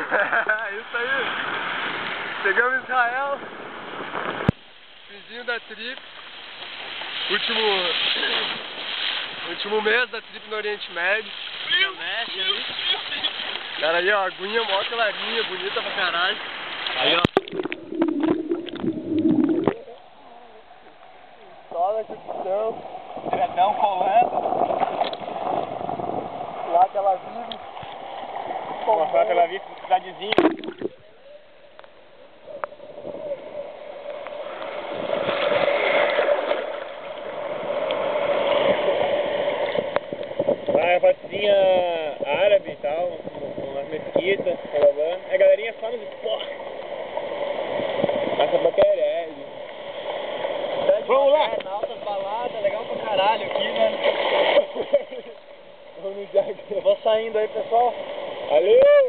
Isso aí. Chegamos em Israel. Vizinho da trip. Último mês da trip no Oriente Médio. Cara, aí ó, aguinha mó clarinha, bonita pra caralho. Aí ó. Sola aqui pro céu. Diretão colando. Lá que ela vive. Mostrar que ela vive com cidadezinha. Lá a patinha árabe e tal, umas mesquitas, rolando. A galerinha fala de porra. Passa pra Quereg. Vamos lá! Altas baladas, legal pra caralho aqui, mano. Vamos no Jack. Eu vou saindo aí, pessoal. Valeu!